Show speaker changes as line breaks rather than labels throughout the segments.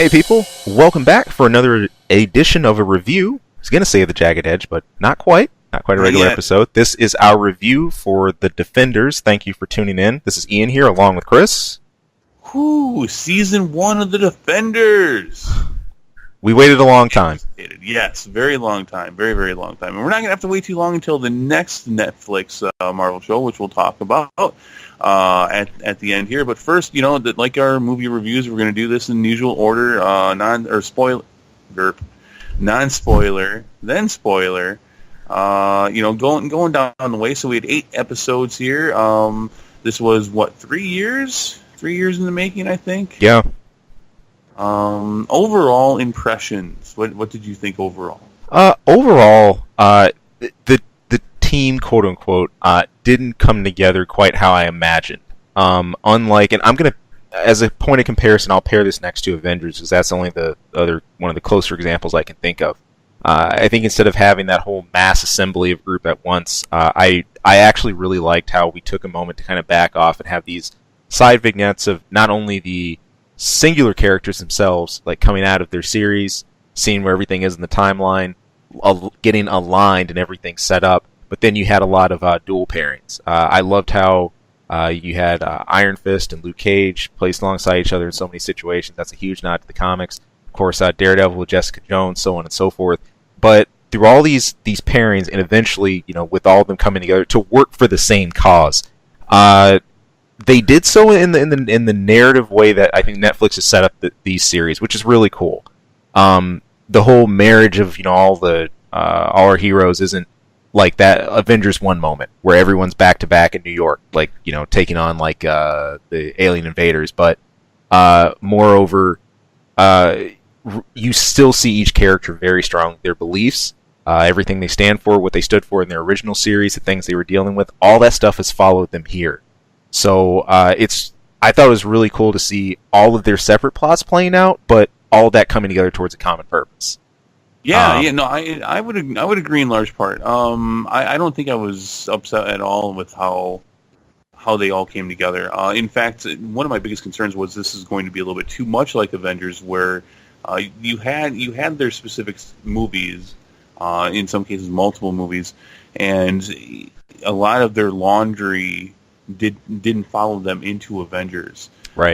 Hey people, welcome back for another edition of a review. I was going to say The Jagged Edge, but not quite. Not quite a regular episode. This is our review for The Defenders. Thank you for tuning in. This is Ian here along with Chris.
Whoo, season 1 of The Defenders.
We waited a long time.
Yes, very long time. Very, very long time. And we're not going to have to wait too long until the next Netflix Marvel show, which we'll talk about at the end here. But first, you know, like our movie reviews, we're going to do this in the usual order, non-spoiler, then spoiler. Going down the way. So we had 8 episodes here. This was, 3 years? 3 years in the making, I think?
Yeah.
Overall impressions. What did you think overall?
Overall, the team, quote unquote, didn't come together quite how I imagined. Unlike, and I'm gonna, as a point of comparison, I'll pair this next to Avengers because that's only the other one of the closer examples I can think of. I think instead of having that whole mass assembly of group at once, I actually really liked how we took a moment to kind of back off and have these side vignettes of not only the singular characters themselves, like coming out of their series, seeing where everything is in the timeline, getting aligned and everything set up, but then you had a lot of dual pairings. I loved how you had Iron Fist and Luke Cage placed alongside each other in so many situations. That's a huge nod to the comics. Of course, Daredevil with Jessica Jones, so on and so forth. But through all these pairings, and eventually, you know, with all of them coming together to work for the same cause, they did so in the narrative way that I think Netflix has set up these series, which is really cool. The whole marriage of, you know, all our heroes isn't like that Avengers 1 moment where everyone's back to back in New York, like, you know, taking on like the alien invaders. But moreover, you still see each character very strong. Their beliefs, everything they stand for, what they stood for in their original series, the things they were dealing with, all that stuff has followed them here. So I thought it was really cool to see all of their separate plots playing out, but all of that coming together towards a common purpose.
I would agree in large part. I don't think I was upset at all with how they all came together. In fact, one of my biggest concerns was this is going to be a little bit too much like Avengers, where you had their specific movies, in some cases multiple movies, and a lot of their laundry didn't follow them into Avengers,
right?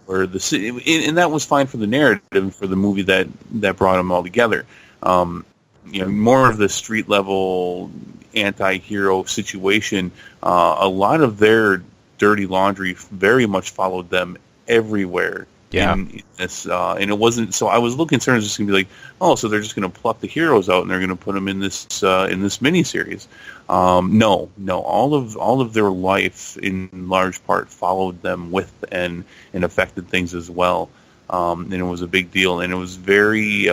And that was fine for the narrative for the movie that brought them all together. More of the street level anti-hero situation. A lot of their dirty laundry very much followed them everywhere.
Yeah.
In this, and it wasn't. So I was a little concerned it's just going to be like, oh, so they're just going to pluck the heroes out and they're going to put them in this miniseries. No. All of their life, in large part, followed them with and affected things as well. And it was a big deal, and it was very.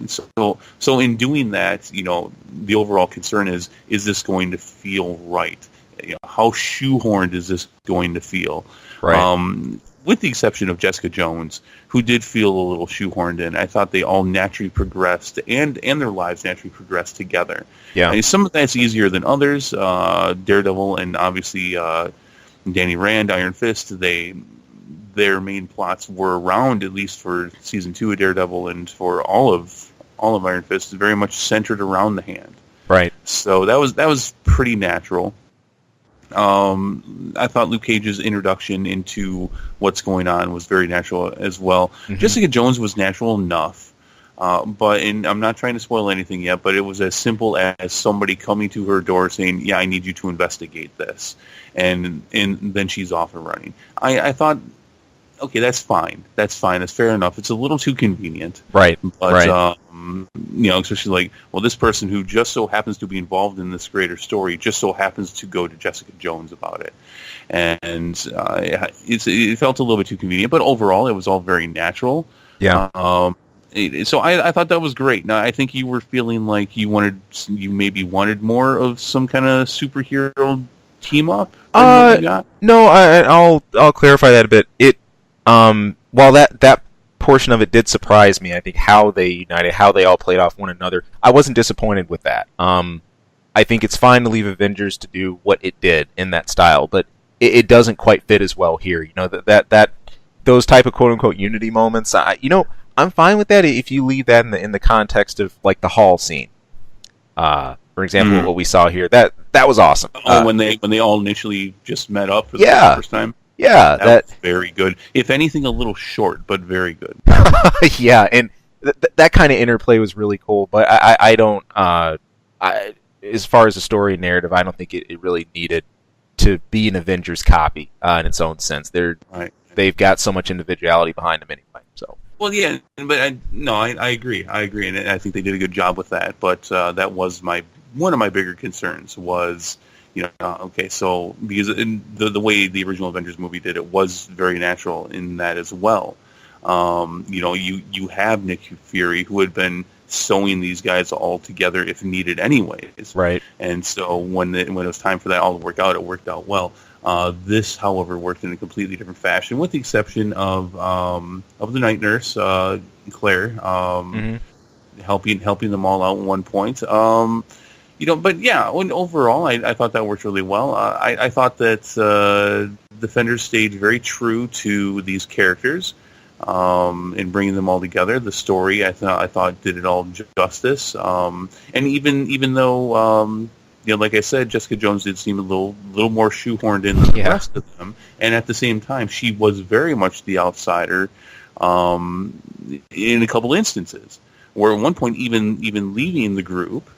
So in doing that, you know, the overall concern is this going to feel right? You know, how shoehorned is this going to feel?
Right.
With the exception of Jessica Jones, who did feel a little shoehorned in. I thought they all naturally progressed, and their lives naturally progressed together.
Yeah.
And some of that's easier than others. Daredevil and obviously Danny Rand, Iron Fist, their main plots were around, at least for season 2 of Daredevil and for all of Iron Fist, very much centered around the hand.
Right.
So that was pretty natural. I thought Luke Cage's introduction into what's going on was very natural as well. Mm-hmm. Jessica Jones was natural enough, and I'm not trying to spoil anything yet, but it was as simple as somebody coming to her door saying, yeah, I need you to investigate this, and then she's off and running. I thought, okay, that's fine. That's fair enough. It's a little too convenient.
Right.
But,
right.
Especially like, well, this person who just so happens to be involved in this greater story just so happens to go to Jessica Jones about it. And it felt a little bit too convenient, but overall it was all very natural.
Yeah.
So I thought that was great. Now, I think you were feeling like you maybe wanted more of some kind of superhero team up.
No, I'll clarify that a bit. While that portion of it did surprise me, I think how they united, how they all played off one another, I wasn't disappointed with that. I think it's fine to leave Avengers to do what it did in that style, but it doesn't quite fit as well here. You know, that those type of quote unquote unity moments. I'm I'm fine with that if you leave that in the context of like the hall scene. For example, what we saw here, that was awesome.
When they all initially just met up for the first time.
Yeah,
that was very good. If anything, a little short, but very good.
Yeah, and that kind of interplay was really cool. But I don't. As far as the story and narrative, I don't think it really needed to be an Avengers copy in its own sense. They've got so much individuality behind them anyway. So.
Well, yeah, but I agree. I agree, and I think they did a good job with that. But that was one of my bigger concerns was, so because in the way the original Avengers movie did, it was very natural in that as well. You have Nick Fury, who had been sewing these guys all together if needed anyways.
Right.
And so when it was time for that all to work out, it worked out well. This, however, worked in a completely different fashion, with the exception of the night nurse, Claire, helping them all out at one point. But yeah, overall, I thought that worked really well. I thought that Defenders stayed very true to these characters in bringing them all together. The story, I thought, did it all justice. And even though, like I said, Jessica Jones did seem a little more shoehorned in than the rest of them, and at the same time, she was very much the outsider in a couple instances. Where at one point, even leaving the group.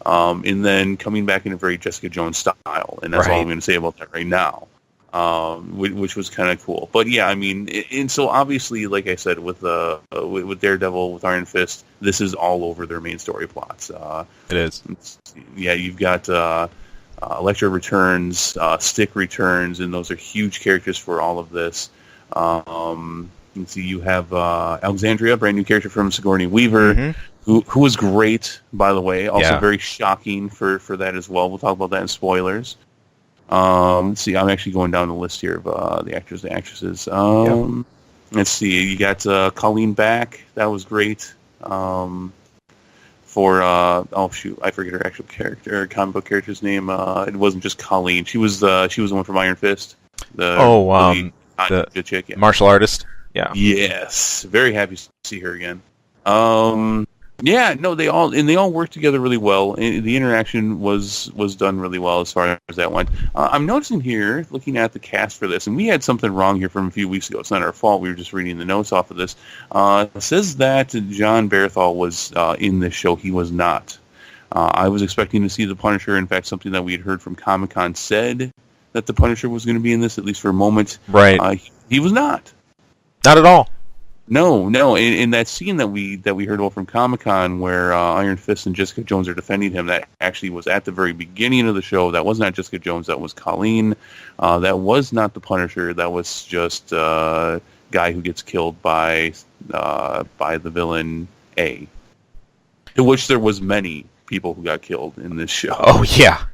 And then coming back in a very Jessica Jones style, and that's all I'm going to say about that right now, which was kind of cool. But yeah, I mean, and so obviously, like I said, with Daredevil, with Iron Fist, this is all over their main story plots.
It is.
Yeah, you've got Elektra returns, Stick returns, and those are huge characters for all of this. You see, you have Alexandria, brand new character from Sigourney Weaver. Who was great, by the way. Also very shocking for that as well. We'll talk about that in spoilers. Let's see. I'm actually going down the list here of the actors and actresses. Let's see. You got Colleen back. That was great. I forget her actual character, comic book character's name. It wasn't just Colleen. She was the one from Iron Fist. The chick, yeah.
Martial artist. Yeah.
Yes. Very happy to see her again. They all worked together really well. The interaction was done really well as far as that went. I'm noticing here, looking at the cast for this, and we had something wrong here from a few weeks ago. It's not our fault. We were just reading the notes off of this. It says that John Bernthal was in this show. He was not. I was expecting to see the Punisher. In fact, something that we had heard from Comic-Con said that the Punisher was going to be in this, at least for a moment.
Right.
He was not.
Not at all.
No. In that scene that we heard about from Comic-Con where Iron Fist and Jessica Jones are defending him, that actually was at the very beginning of the show. That was not Jessica Jones. That was Colleen. That was not the Punisher. That was just a guy who gets killed by the villain A. To which there was many people who got killed in this show.
Oh, yeah.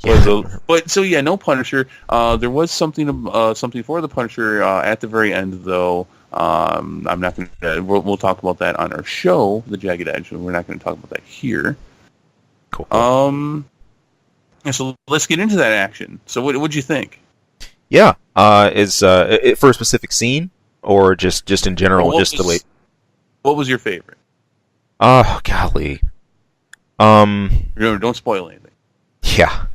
But no Punisher. There was something for the Punisher at the very end, though. I'm not going to. We'll talk about that on our show, The Jagged Edge. We're not going to talk about that here.
Cool.
So let's get into that action. So what'd you think?
Yeah. Is it for a specific scene or just in general? The way.
What was your favorite?
Oh, golly.
Remember, don't spoil anything.
Yeah.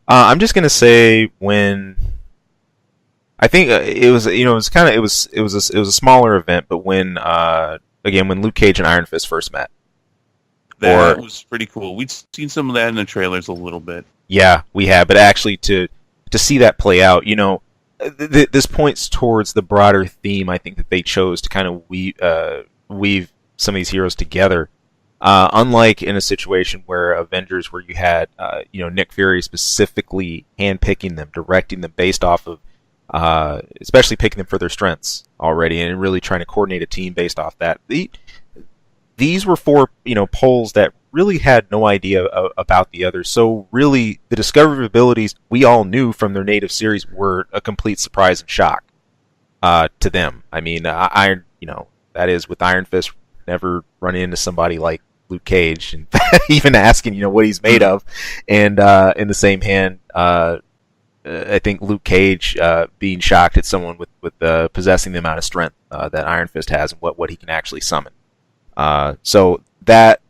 I'm just gonna say when I think it was a smaller event, but when Luke Cage and Iron Fist first met,
that was pretty cool. We'd seen some of that in the trailers a little bit.
Yeah, we had, but actually to see that play out, this points towards the broader theme. I think that they chose to kind of weave some of these heroes together. Unlike in a situation where Avengers, where you had Nick Fury specifically handpicking them, directing them based off of, especially picking them for their strengths already, and really trying to coordinate a team based off that. These were four poles that really had no idea about the others. So really, the discovery of abilities we all knew from their native series were a complete surprise and shock to them. I mean, that is with Iron Fist, never running into somebody like Luke Cage and even asking what he's made of, and in the same hand I think Luke Cage being shocked at someone with possessing the amount of strength that Iron Fist has and what he can actually summon. So that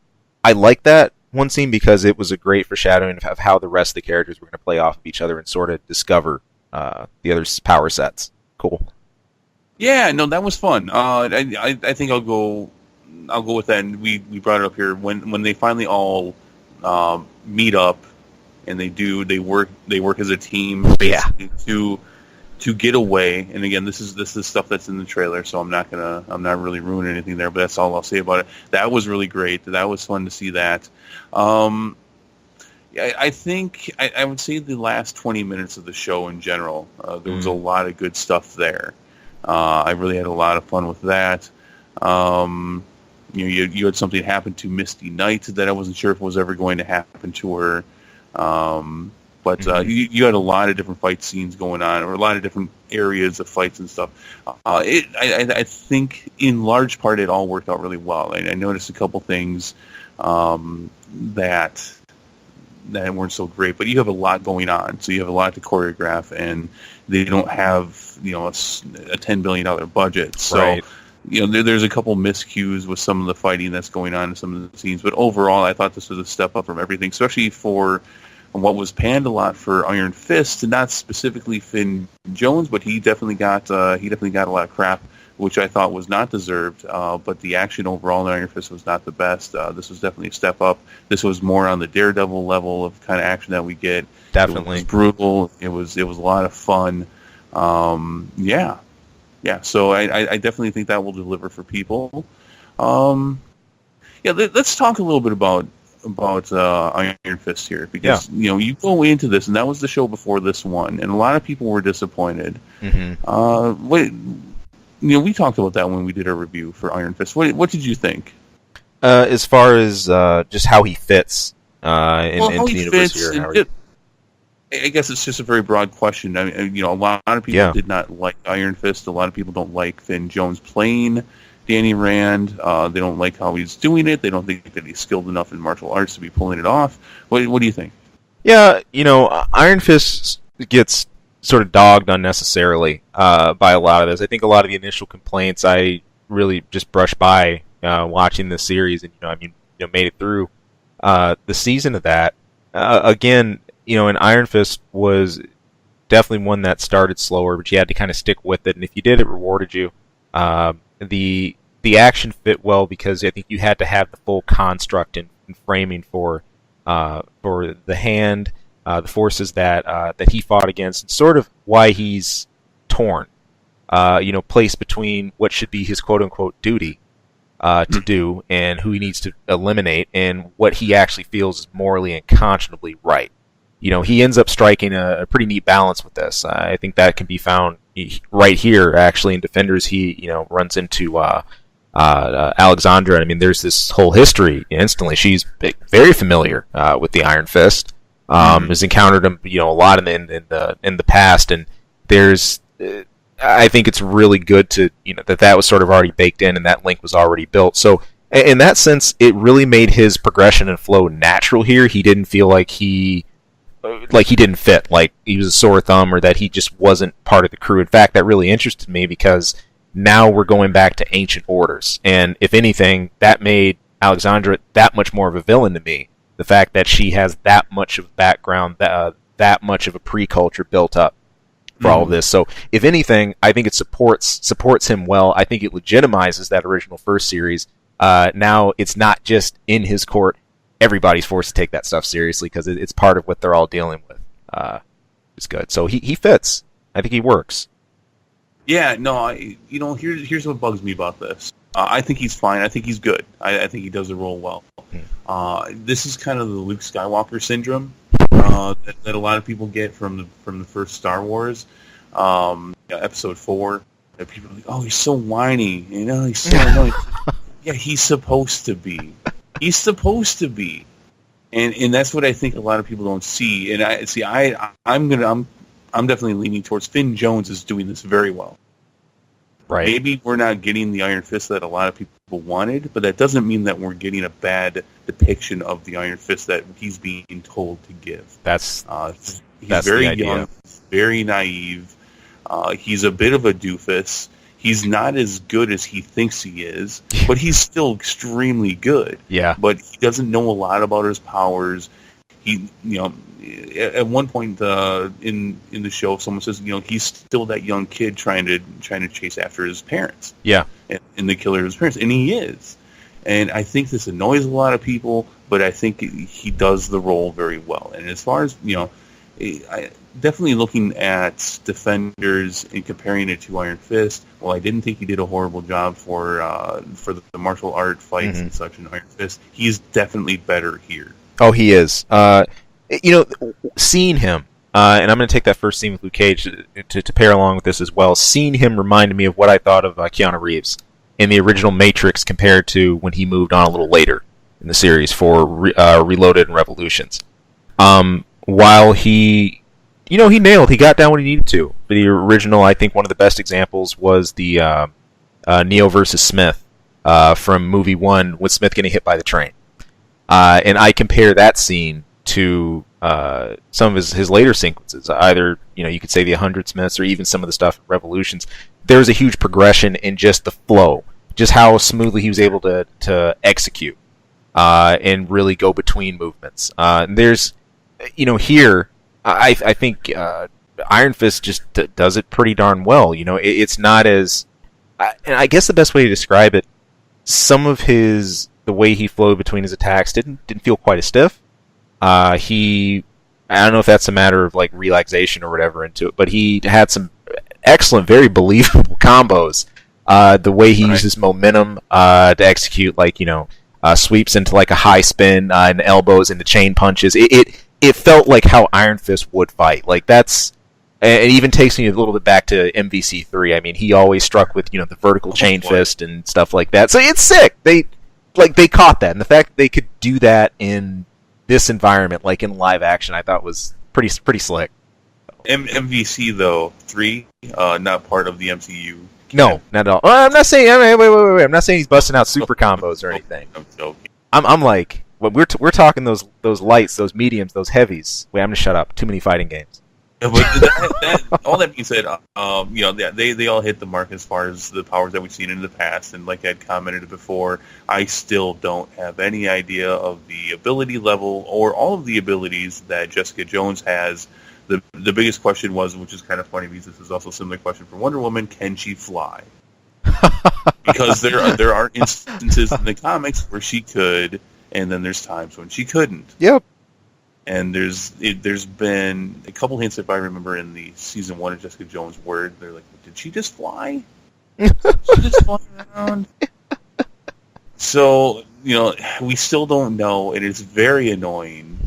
I like that one scene because it was a great foreshadowing of how the rest of the characters were going to play off of each other and sort of discover the other's power sets. Cool.
Yeah, no, that was fun. I think I'll go with that. And we brought it up here when they finally all meet up and they work as a team to get away. And again, this is stuff that's in the trailer, so I'm not really ruining anything there. But that's all I'll say about it. That was really great. That was fun to see that. I think I would say the last 20 minutes of the show in general, there was a lot of good stuff there. I really had a lot of fun with that. You had something happen to Misty Knight that I wasn't sure if it was ever going to happen to her. But you had a lot of different fight scenes going on, or a lot of different areas of fights and stuff. I think in large part it all worked out really well. I noticed a couple things that weren't so great, but you have a lot going on, so you have a lot to choreograph, and they don't have a $10 billion budget, so
right.
There's a couple miscues with some of the fighting that's going on in some of the scenes, but overall I thought this was a step up from everything, especially for what was panned a lot for Iron Fist, and not specifically Finn Jones, but he definitely got a lot of crap, which I thought was not deserved, but the action overall in Iron Fist was not the best. This was definitely a step up. This was more on the Daredevil level of kind of action that we get.
Definitely.
It was brutal. It was a lot of fun. Yeah. So I definitely think that will deliver for people. Let's talk a little bit about Iron Fist here, because you go into this, and that was the show before this one, and a lot of people were disappointed. We talked about that when we did our review for Iron Fist. What did you think?
As far as just how he fits into the universe here,
I guess it's just a very broad question. I mean, a lot of people did not like Iron Fist. A lot of people don't like Finn Jones playing Danny Rand. They don't like how he's doing it. They don't think that he's skilled enough in martial arts to be pulling it off. What do you think?
Yeah, Iron Fist gets sort of dogged unnecessarily by a lot of this. I think a lot of the initial complaints I really just brushed by watching this series, and made it through the season of that. Again, and Iron Fist was definitely one that started slower, but you had to kind of stick with it, and if you did, it rewarded you. The action fit well because I think you had to have the full construct and framing for the Hand, the forces that he fought against, and sort of why he's torn. Placed between what should be his quote-unquote duty to do and who he needs to eliminate, and what he actually feels is morally and conscionably right. He ends up striking a pretty neat balance with this. I think that can be found right here, actually, in Defenders. He, runs into Alexandra. I mean, there's this whole history instantly. She's very familiar with the Iron Fist. Has encountered him, a lot in the past, and there's. I think it's really good to that was sort of already baked in, and that link was already built. So in that sense, it really made his progression and flow natural here. He didn't feel like he didn't fit, like he was a sore thumb, or that he just wasn't part of the crew. In fact, that really interested me because now we're going back to ancient orders, and if anything, that made Alexandra that much more of a villain to me. The fact that she has that much of background, that much of a pre-culture built up for all of this. So, if anything, I think it supports him well. I think it legitimizes that original first series. Now it's not just in his court. Everybody's forced to take that stuff seriously because it's part of what they're all dealing with. It's good. So he fits. I think he works.
Yeah, no, here's what bugs me about this. I think he's fine. I think he's good. I think he does the role well. This is kind of the Luke Skywalker syndrome that a lot of people get from the first Star Wars, Episode 4. That people are like, oh, he's so whiny. He's so annoying. Yeah, he's supposed to be. He's supposed to be, and that's what I think a lot of people don't see. And I'm definitely leaning towards Finn Jones is doing this very well.
Right.
Maybe we're not getting the Iron Fist that a lot of people wanted, but that doesn't mean that we're getting a bad depiction of the Iron Fist that he's being told to give.
That's
very
the idea.
young, very naive. He's a bit of a doofus. He's not as good as he thinks he is, but he's still extremely good.
Yeah.
But he doesn't know a lot about his powers. He, at one point in the show, someone says, he's still that young kid trying to chase after his parents.
Yeah.
And the killer of his parents, and he is. And I think this annoys a lot of people, but I think he does the role very well. And as far as definitely looking at Defenders and comparing it to Iron Fist, well, I didn't think he did a horrible job for the martial art fights and such in Iron Fist. He's definitely better here.
Oh, he is. Seeing him, and I'm going to take that first scene with Luke Cage to pair along with this as well. Seeing him reminded me of what I thought of Keanu Reeves in the original Matrix compared to when he moved on a little later in the series for Reloaded and Revolutions. While he nailed, he got down what he needed to. For the original, I think one of the best examples was the Neo versus Smith from movie 1 with Smith getting hit by the train. And I compare that scene to some of his later sequences. Either, you could say the 100 Smiths or even some of the stuff in Revolutions. There's a huge progression in just the flow, just how smoothly he was able to execute and really go between movements. There's, here, I think Iron Fist just does it pretty darn well. It's not as... and I guess the best way to describe it, some of the way he flowed between his attacks didn't feel quite as stiff. I don't know if that's a matter of like relaxation or whatever into it, but he had some excellent, very believable combos. The way he uses momentum to execute, sweeps into like a high spin and elbows into chain punches. It felt like how Iron Fist would fight. Like that's, it even takes me a little bit back to MVC3. I mean, he always struck with the vertical chain fist and stuff like that. So it's sick. They caught that, and the fact that they could do that in this environment, like in live action, I thought was pretty slick.
MVC though 3, not part of the MCU.
No, not at all. I'm not saying. Wait. I'm not saying he's busting out super combos or anything.
I'm joking.
I'm like, when we're talking those lights, those mediums, those heavies. Wait, I'm gonna shut up. Too many fighting games.
But all that being said, they all hit the mark as far as the powers that we've seen in the past. And like I'd commented before, I still don't have any idea of the ability level or all of the abilities that Jessica Jones has. The biggest question was, which is kind of funny because this is also a similar question for Wonder Woman, can she fly? Because there are instances in the comics where she could, and then there's times when she couldn't.
Yep.
And there's been a couple hints, if I remember, in the season 1 of Jessica Jones where they're like, did she just fly? Did she just fly around? So, we still don't know. It is very annoying.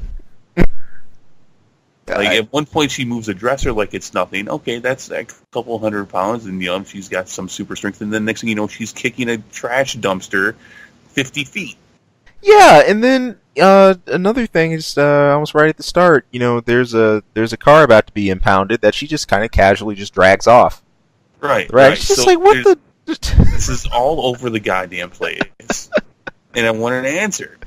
Like, at one point she moves a dresser like it's nothing. Okay, that's a couple 100 pounds, and she's got some super strength. And then next thing you know, she's kicking a trash dumpster 50 feet.
Yeah, and then another thing is almost right at the start. There's a car about to be impounded that she just kind of casually just drags off.
Right.
She's just like, what the?
This is all over the goddamn place, and I want an answer.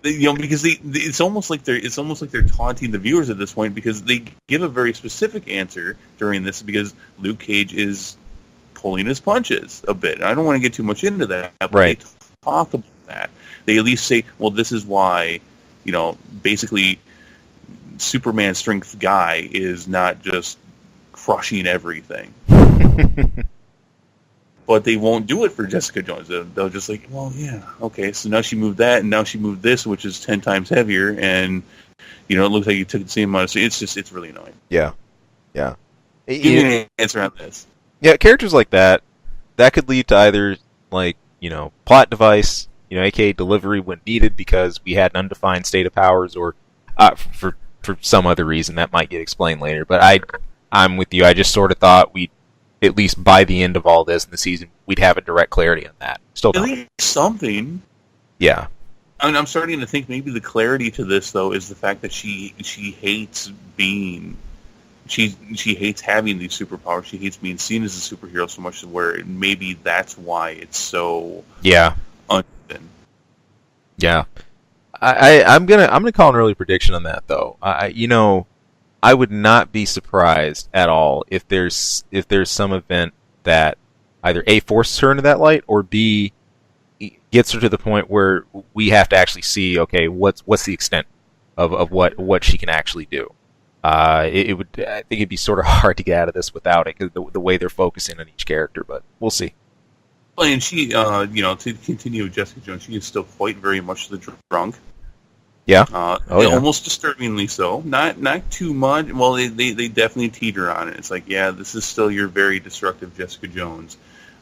Because it's almost like they're taunting the viewers at this point because they give a very specific answer during this because Luke Cage is pulling his punches a bit. I don't want to get too much into that, but
right.
They talk about that. They at least say, well, this is why, basically Superman strength guy is not just crushing everything. But they won't do it for Jessica Jones. They'll just like, well, yeah, okay, so now she moved that, and now she moved this, which is 10 times heavier, and, it looks like you took the same amount of... So it's really annoying.
Yeah.
Give me an answer on this.
Yeah, characters like that could lead to either, plot device, aka delivery when needed because we had an undefined state of powers, or for some other reason that might get explained later. But I'm with you. I just sort of thought we'd, at least by the end of all this in the season, we'd have a direct clarity on that. Still
at least something.
Yeah.
I'm starting to think maybe the clarity to this, though, is the fact that she hates being she hates having these superpowers. She hates being seen as a superhero so much where maybe that's why it's so
Yeah,
uneven.
yeah. I'm gonna call an early prediction on that though. I would not be surprised at all if there's some event that either A, forces her into that light, or B, gets her to the point where we have to actually see, okay, what's the extent of what she can actually do. It would, I think it'd be sort of hard to get out of this without it, because the way they're focusing on each character, but we'll see.
Well, and she, to continue with Jessica Jones, she is still quite very much the drunk.
Yeah. Yeah.
Almost disturbingly so. Not too much. Well, they definitely teeter on it. It's like, yeah, this is still your very destructive Jessica Jones.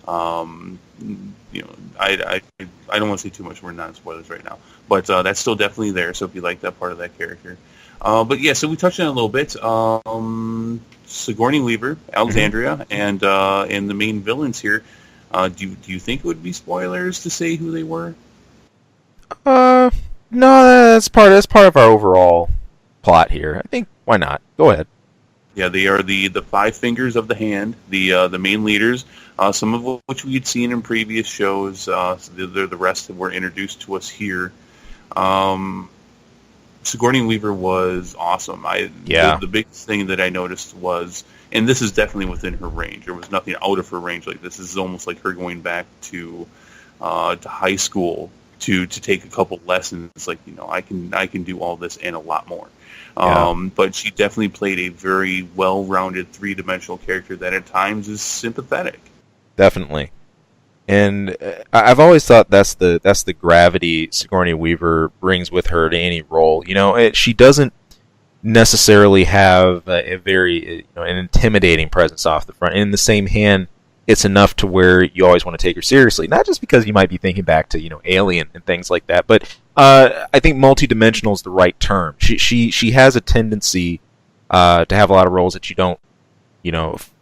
I don't want to say too much. We're not spoilers right now, but that's still definitely there. So if you like that part of that character, but yeah, so we touched on it a little bit. Sigourney Weaver, Alexandria, and the main villains here. Do you think it would be spoilers to say who they were?
No, that's part of our overall plot here. I think, why not? Go ahead.
Yeah, they are the five fingers of the hand, the main leaders. Some of which we had seen in previous shows. The rest were introduced to us here. Sigourney Weaver was awesome. The biggest thing that I noticed was, and this is definitely within her range. There was nothing out of her range. Like, this is almost like her going back to high school to take a couple lessons. Like, I can do all this and a lot more. But she definitely played a very well-rounded three-dimensional character that at times is sympathetic.
Definitely. And I've always thought that's the gravity Sigourney Weaver brings with her to any role. She doesn't necessarily have a very an intimidating presence off the front. And in the same hand, it's enough to where you always want to take her seriously. Not just because you might be thinking back to Alien and things like that, but I think multidimensional is the right term. She has a tendency to have a lot of roles that you don't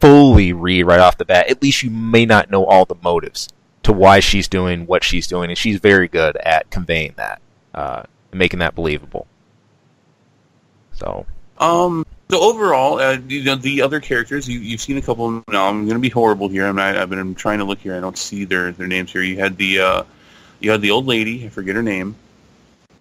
fully read right off the bat. At least you may not know all the motives to why she's doing what she's doing, and she's very good at conveying that, and making that believable. So
overall, the other characters, you've seen a couple of them now. I'm going to be horrible here. I've been trying to look here. I don't see their names here. You had the old lady. I forget her name.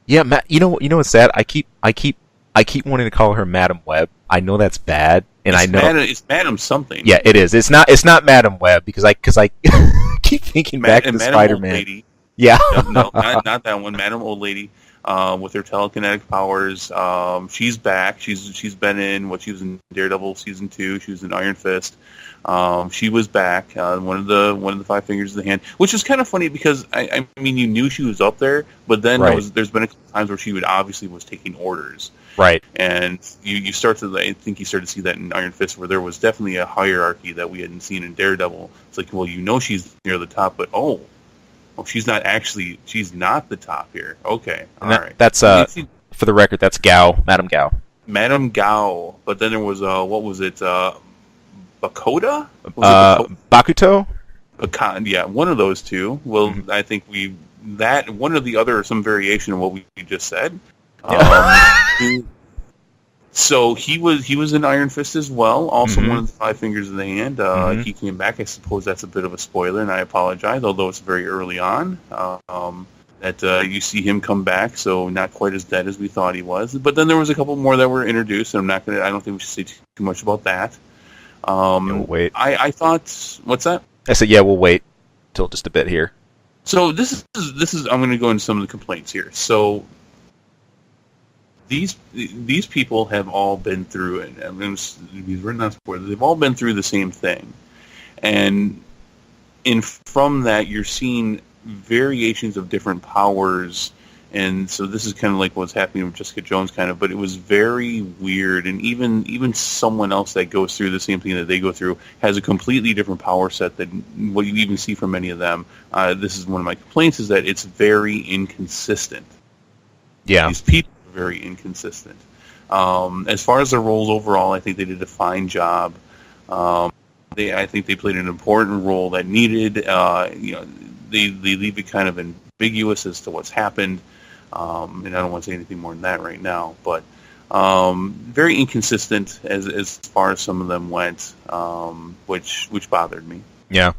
Yeah, Matt. You know what's sad? I keep wanting to call her Madam Web. I know that's bad, and I know
it's Madam something.
Yeah, it is. It's not Madam Web because I keep thinking back to Spider-Man.
Old lady.
Yeah,
no, not that one. Madam Old Lady. With her telekinetic powers, she's back. She's been in she was in Daredevil season 2. She was in Iron Fist. She was back. One of the five fingers of the hand, which is kind of funny because I mean you knew she was up there, but then there's been a couple times where she obviously was taking orders.
Right.
And I think you started to see that in Iron Fist, where there was definitely a hierarchy that we hadn't seen in Daredevil. It's like, well, she's near the top, but she's not the top here. Okay, all right.
That's for the record, that's Gao, Madam Gao.
Madam Gao. But then there was what was it? Bakoda?
Bakuto?
Yeah, one of those two. Well, I think one or the other, some variation of what we just said. So he was in Iron Fist as well, also one of the five fingers of the hand. He came back. I suppose that's a bit of a spoiler, and I apologize, although it's very early on that you see him come back, so not quite as dead as we thought he was. But then there was a couple more that were introduced, and I don't think we should say too much about that.
We'll wait.
I thought, what's that?
I said, yeah, we'll wait till just a bit here. So
this is I'm going to go into some of the complaints here. So these people have all been through it. I mean, we're not spoilers. They've all been through the same thing, and from that you're seeing variations of different powers. And so this is kind of like what's happening with Jessica Jones, kind of. But it was very weird, and even someone else that goes through the same thing that they go through has a completely different power set than what you even see from many of them. This is one of my complaints: is that it's very inconsistent.
Yeah,
these people are very inconsistent. As far as their roles overall, I think they did a fine job. I think they played an important role that needed. They leave it kind of ambiguous as to what's happened. And I don't want to say anything more than that right now, but Very inconsistent as far as some of them went, which bothered me.
Yeah,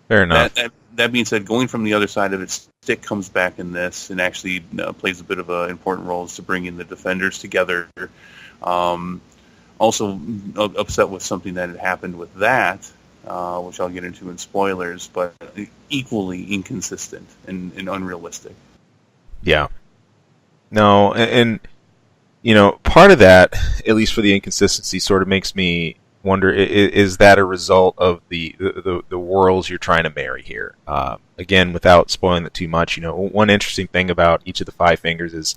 fair enough.
That being said, going from the other side of it, Stick comes back in this and actually plays a bit of an important role to bring in the Defenders together. Also upset with something that had happened with that, which I'll get into in spoilers, but equally inconsistent and unrealistic.
Yeah. No, and part of that, at least for the inconsistency, sort of makes me wonder: is that a result of the worlds you're trying to marry here? Again, without spoiling it too much, one interesting thing about each of the Five Fingers is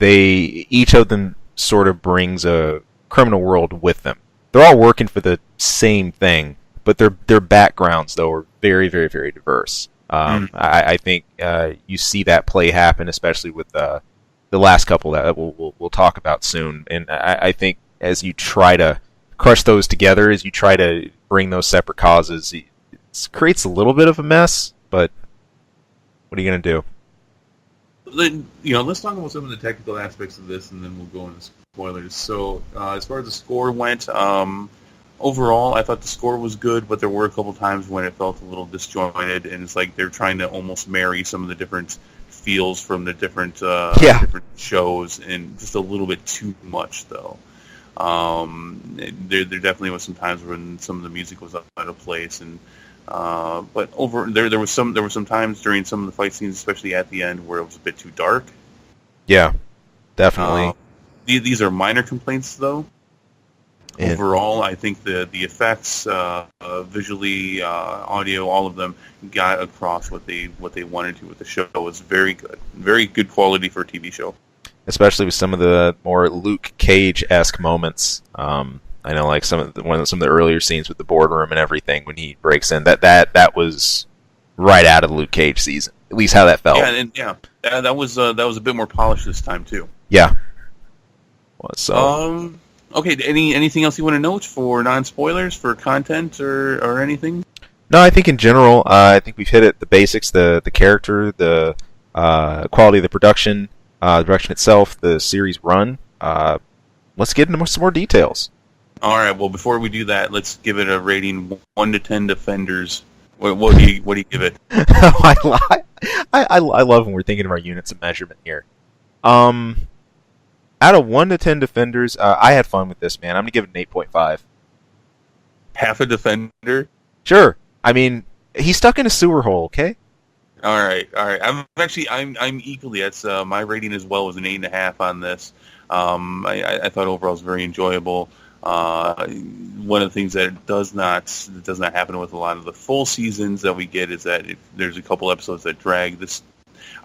each of them sort of brings a criminal world with them. They're all working for the same thing, but their backgrounds though are very, very, very diverse. I think you see that play happen, especially with the last couple that we'll talk about soon. And I think as you try to crush those together, as you try to bring those separate causes, it creates a little bit of a mess. But what are you going to do?
Let's talk about some of the technical aspects of this, and then we'll go into spoilers. So, as far as the score went, overall, I thought the score was good, but there were a couple times when it felt a little disjointed, and it's like they're trying to almost marry some of the different feels from the different different shows, and just a little bit too much, though. There definitely was some times when some of the music was out of place, and but there were some times during some of the fight scenes, especially at the end, where it was a bit too dark.
Yeah, definitely.
These are minor complaints, though. And overall, I think the effects, visually, audio, all of them got across what they wanted to with the show. It was very good quality for a TV show.
Especially with some of the more Luke Cage-esque moments. I know, like some of the earlier scenes with the boardroom and everything when he breaks in. That was right out of the Luke Cage season. At least how that felt.
Yeah, that was a bit more polished this time too.
Yeah. So.
Okay. Anything else you want to note for non-spoilers, for content or anything?
No, I think in general, I think we've hit it. The basics, the character, the quality of the production itself, the series run. Let's get into some more details.
All right. Well, before we do that, let's give it a rating: 1 to 10 Defenders. What do you give it?
I love when we're thinking of our units of measurement here. Out of 1 to 10 Defenders, I had fun with this, man. I'm gonna give it an 8.5.
Half a Defender?
Sure. I mean, he's stuck in a sewer hole. Okay.
All right. I'm equally. That's my rating as well was an 8.5 on this. I thought overall it was very enjoyable. One of the things that does not happen with a lot of the full seasons that we get is that there's a couple episodes that drag. This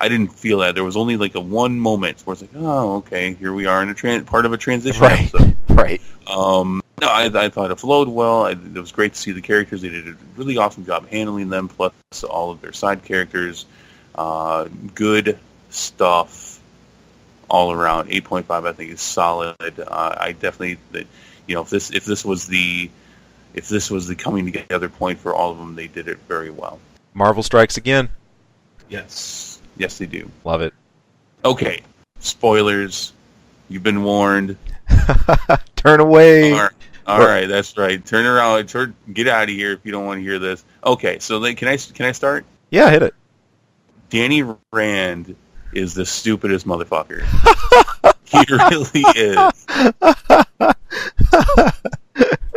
I didn't feel that. There was only like a one moment where it's like, oh, okay, here we are in a part of a transition episode.
Right.
No, I thought it flowed well. It was great to see the characters. They did a really awesome job handling them, plus all of their side characters. Good stuff all around. 8.5, I think, is solid. I definitely, if this was the coming together point for all of them, they did it very well.
Marvel strikes again.
Yes, they do.
Love it.
Okay, spoilers. You've been warned.
Turn away.
All right, that's right. Turn around. Get out of here if you don't want to hear this. Okay, so can I start?
Yeah, hit it.
Danny Rand is the stupidest motherfucker. He really is.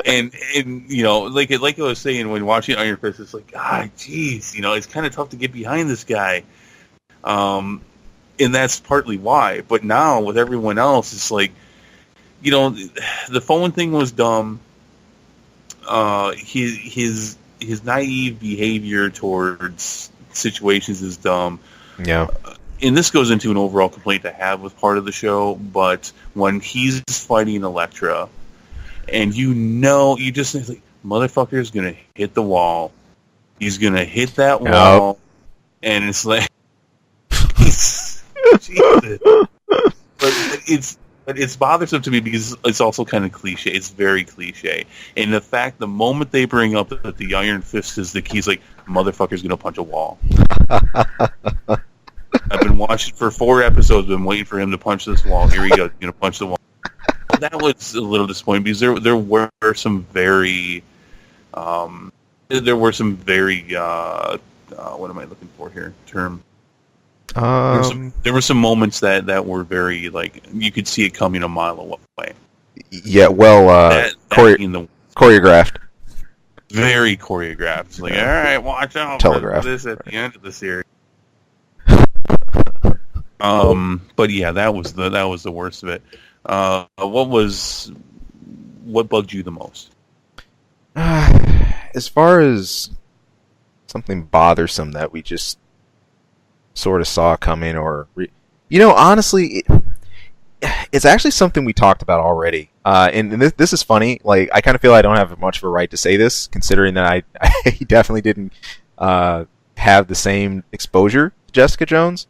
And like I was saying when watching Iron Fist, it's like, God, jeez, it's kind of tough to get behind this guy. And that's partly why. But now with everyone else, it's like, the phone thing was dumb. His naive behavior towards situations is dumb.
Yeah.
And this goes into an overall complaint I have with part of the show. But when he's fighting Elektra, and you just think, like, motherfucker's gonna hit the wall. He's gonna hit that wall, and it's like, Jesus. But it's bothersome to me because it's also kind of cliche. It's very cliche. And the moment they bring up that the Iron Fist is the key, it's like, motherfucker's gonna punch a wall. I've been watching for 4 episodes, been waiting for him to punch this wall. Here he goes, he's gonna punch the wall. that was a little disappointing because there were some very what am I looking for here? There were some moments that were very like you could see it coming a mile away.
Yeah, well, choreographed.
Very choreographed. It's like, all right, watch out for this at the end of the series. But yeah, that was the worst of it. What bugged you the most?
As far as something bothersome that we just sort of saw coming, honestly, it's actually something we talked about already. And this is funny. Like, I kind of feel I don't have much of a right to say this, considering that I definitely didn't have the same exposure to Jessica Jones.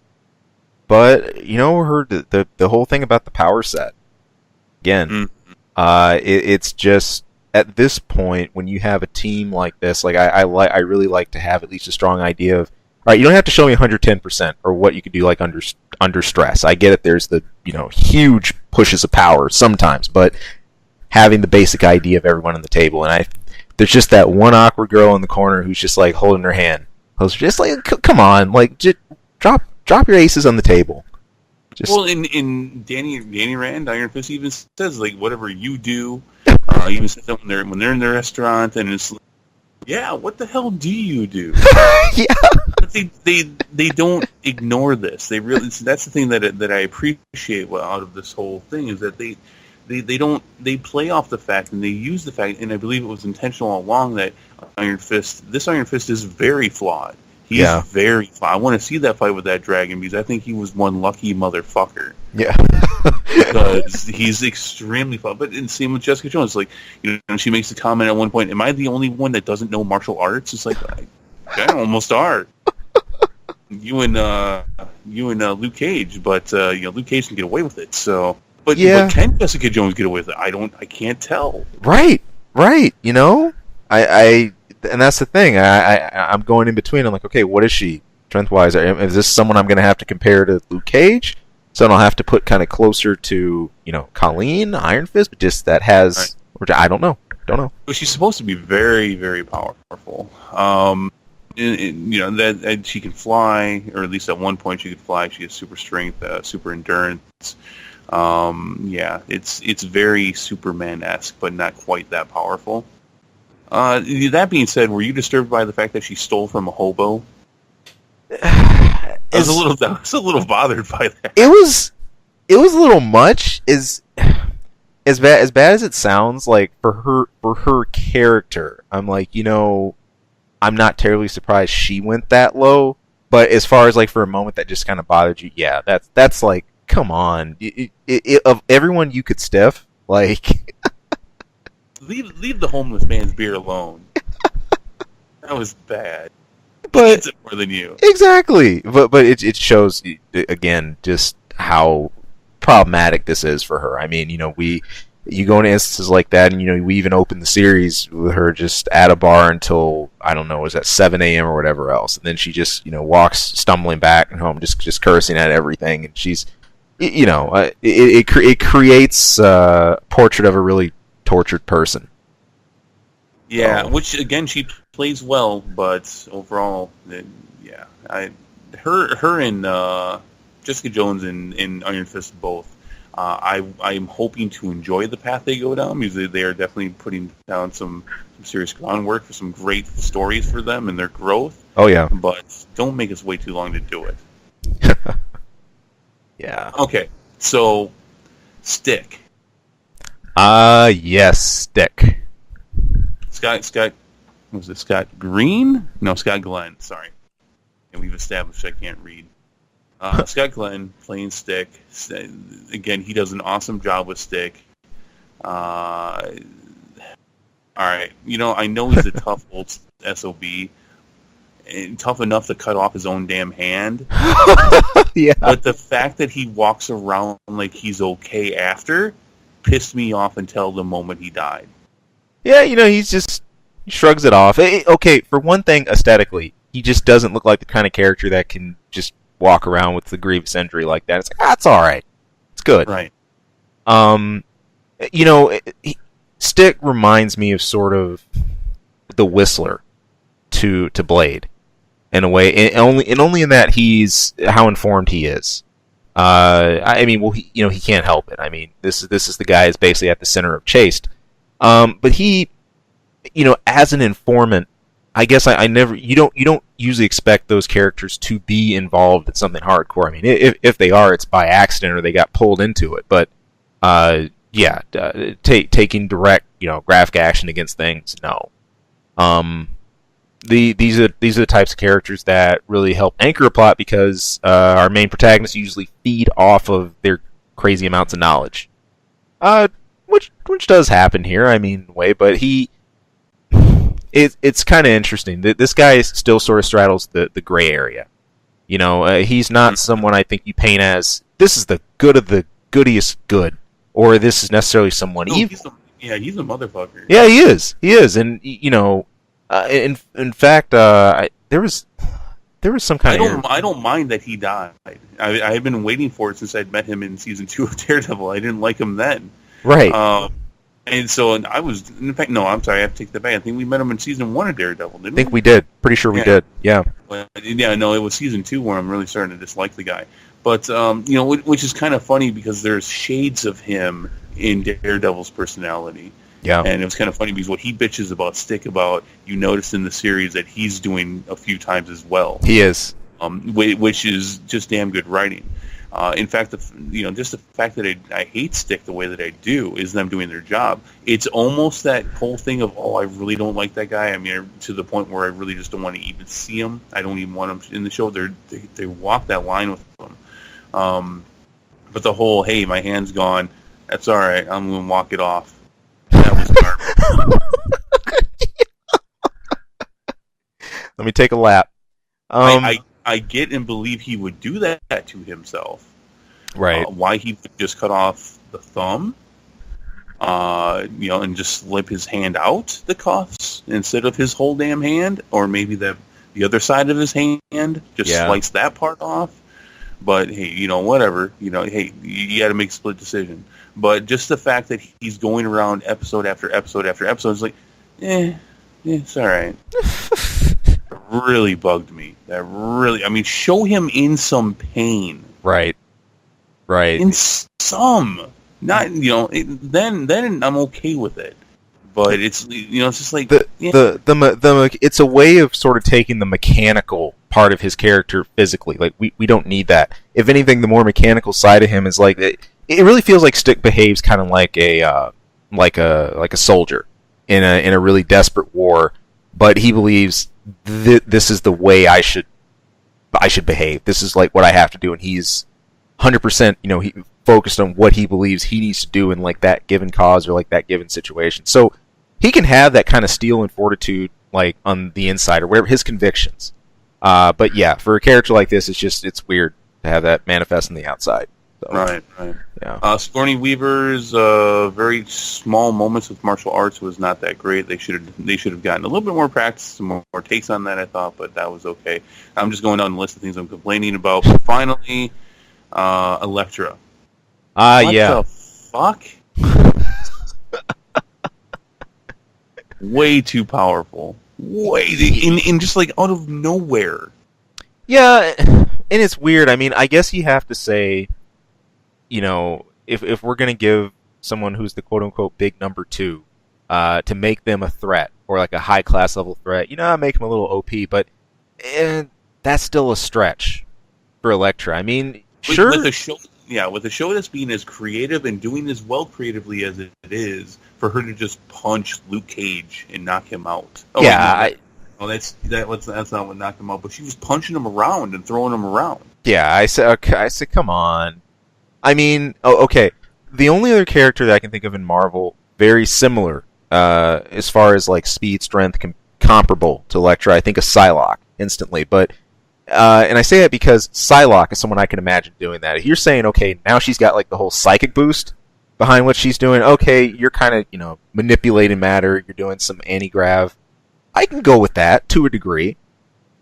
But the whole thing about the power set again. It's just at this point when you have a team like this, like I really like to have at least a strong idea of. All right, you don't have to show me 110% or what you could do like under stress. I get it. There's the huge pushes of power sometimes, but having the basic idea of everyone on the table, and there's just that one awkward girl in the corner who's just like holding her hand. I was just like, come on, like just drop your aces on the table.
Well, in Danny Rand, Iron Fist even says like whatever you do. Even says that when they're in the restaurant and it's. Yeah, what the hell do you do?
Yeah,
but they don't ignore this. They really that's the thing that I appreciate out of this whole thing is that they play off the fact and they use the fact, and I believe it was intentional all along that this Iron Fist is very flawed. He is very flawed. I want to see that fight with that dragon because I think he was one lucky motherfucker.
Yeah.
Because he's extremely fun. But same with Jessica Jones. Like, she makes the comment at one point, am I the only one that doesn't know martial arts? It's like, I almost are. You and Luke Cage, but Luke Cage can get away with it. So, but can Jessica Jones get away with it? I can't tell.
Right. And that's the thing. I'm going in between. I'm like, okay, what is she strength-wise? Is this someone I'm going to have to compare to Luke Cage? So I'll have to put kind of closer to, Colleen, Iron Fist, but just that has, I don't know. Well,
she's supposed to be very, very powerful. That she can fly, or at least at one point she could fly. She has super strength, super endurance. It's very Superman-esque, but not quite that powerful. That being said, were you disturbed by the fact that she stole from a hobo? I was a little bothered by that.
It was a little much. As bad as it sounds, like for her character, I'm like, I'm not terribly surprised she went that low. But as far as like for a moment that just kind of bothered you, yeah, that's like, come on, of everyone you could stiff, like.
Leave the homeless man's beer alone. That was bad.
But
it's more than you.
Exactly. But it shows again just how problematic this is for her. I mean, you go into instances like that, and we even opened the series with her just at a bar until I don't know, was that 7 a.m. or whatever else, and then she just walks stumbling back home, just cursing at everything, and she's it creates a portrait of a really tortured person.
Yeah, which again she plays well, but overall, her and Jessica Jones and Iron Fist both. I'm hoping to enjoy the path they go down because they are definitely putting down some serious groundwork for some great stories for them and their growth.
Oh yeah,
but don't make us wait too long to do it.
Yeah.
Okay, so Stick.
Yes, Stick.
Scott, was it Scott Green? No, Scott Glenn, sorry. And we've established I can't read. Scott Glenn playing Stick. Again, he does an awesome job with Stick. All right. I know he's a tough old SOB. And tough enough to cut off his own damn hand.
Yeah.
But the fact that he walks around like he's okay after pissed me off until the moment he died.
Yeah, he shrugs it off. Okay, for one thing, aesthetically, he just doesn't look like the kind of character that can just walk around with the grievous injury like that. It's like, that's all right. It's good.
Right.
you know, Stick reminds me of sort of the Whistler to Blade in a way, and only in that he's how informed he is. I mean, well, he can't help it. I mean, this is the guy who's basically at the center of Chased. But he, as an informant, I guess I never you don't usually expect those characters to be involved in something hardcore. I mean, if they are, it's by accident or they got pulled into it. But taking direct graphic action against things, no. These are the types of characters that really help anchor a plot because our main protagonists usually feed off of their crazy amounts of knowledge, which does happen here. I mean, but it's kind of interesting. This guy still sort of straddles the gray area. He's not someone I think you paint as this is the good of the goodiest good, or this is necessarily someone evil.
He's a motherfucker.
Yeah, he is, and in fact, there was some kind of.
I don't mind that he died. I've been waiting for it since I'd met him in season 2 of Daredevil. I didn't like him then.
Right.
And I was, in fact, no, I'm sorry, I have to take that back. I think we met him in season 1 of Daredevil, didn't we?
I think we did. Pretty sure we did. Yeah.
Well, no, it was season 2 where I'm really starting to dislike the guy. But which is kind of funny because there's shades of him in Daredevil's personality.
Yeah.
And it was kind of funny because what he bitches about Stick about, you notice in the series that he's doing a few times as well.
He is.
Which is just damn good writing. In fact, just the fact that I hate Stick the way that I do is them doing their job. It's almost that whole thing of, I really don't like that guy. I mean, to the point where I really just don't want to even see him. I don't even want him in the show. They walk that line with him. But the whole, hey, my hand's gone, that's all right, I'm going to walk it off. That was garbage.
Let me take a lap.
I get and believe he would do that to himself.
Right.
Why he would just cut off the thumb, and just slip his hand out the cuffs instead of his whole damn hand, or maybe the other side of his hand, slice that part off. But hey, whatever. Hey, you got to make a split decision. But just the fact that he's going around episode after episode after episode is like, it's all right. Really bugged me. Show him in some pain.
Right.
In some, not then I'm okay with it. But it's it's just like
it's a way of sort of taking the mechanical part of his character physically. Like we don't need that. If anything, the more mechanical side of him is like it really feels like Stick behaves kind of like a soldier in a really desperate war, but he believes this is the way I should behave. This is like what I have to do, and he's 100%. He focused on what he believes he needs to do in like that given cause or like that given situation. So he can have that kind of steel and fortitude like on the inside or whatever his convictions. But yeah, for a character like this, it's weird to have that manifest on the outside. So,
right.
Yeah.
Sigourney Weaver's very small moments with martial arts was not that great. They should have gotten a little bit more practice, some more takes on that, I thought, but that was okay. I'm just going down the list of things I'm complaining about. But finally, Elektra.
Yeah.
What the fuck? Way too powerful. In just like out of nowhere.
Yeah, and it's weird. I mean, I guess you have to say, if we're going to give someone who's the quote-unquote big number 2 to make them a threat or like a high-class level threat, make them a little OP, but that's still a stretch for Elektra. I mean, sure.
With a show that's being as creative and doing as well creatively as it is, for her to just punch Luke Cage and knock him out. That's not what knocked him out, but she was punching him around and throwing him around.
Yeah, I said, come on. I mean, okay. The only other character that I can think of in Marvel very similar, as far as like speed, strength, comparable to Elektra, I think of Psylocke instantly. But and I say that because Psylocke is someone I can imagine doing that. If you're saying, okay, now she's got like the whole psychic boost behind what she's doing. Okay, you're kind of manipulating matter. You're doing some anti-grav. I can go with that to a degree,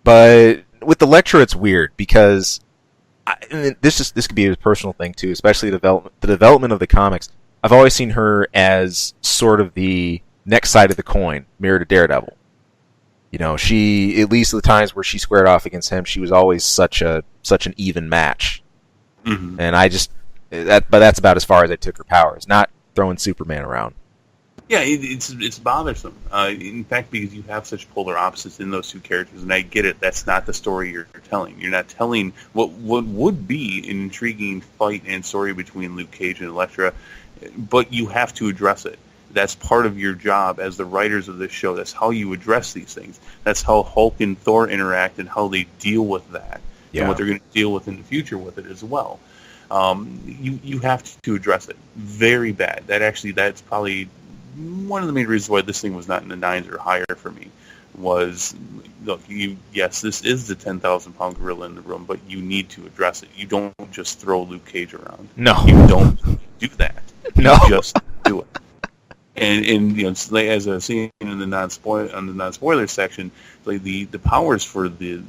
but with Elektra, it's weird because this could be a personal thing too, especially the development of the comics. I've always seen her as sort of the next side of the coin, mirror to Daredevil. You know, she, at least the times where she squared off against him, she was always such an even match.
Mm-hmm.
And but that's about as far as I took her powers, not throwing Superman around.
Yeah, it's bothersome. In fact, because you have such polar opposites in those two characters, and I get it. That's not the story you're telling. You're not telling what would be an intriguing fight and story between Luke Cage and Elektra, but you have to address it. That's part of your job as the writers of this show. That's how you address these things. That's how Hulk and Thor interact and how they deal with that, and what they're going to deal with in the future with it as well. You have to address it. Very bad. That's probably one of the main reasons why this thing was not in the 9s or higher for me was, look, yes, this is the 10,000-pound gorilla in the room, but you need to address it. You don't just throw Luke Cage around.
No.
You don't do that.
No.
You just do it. And you know, as I was saying in the non-spoiler section, like the powers for these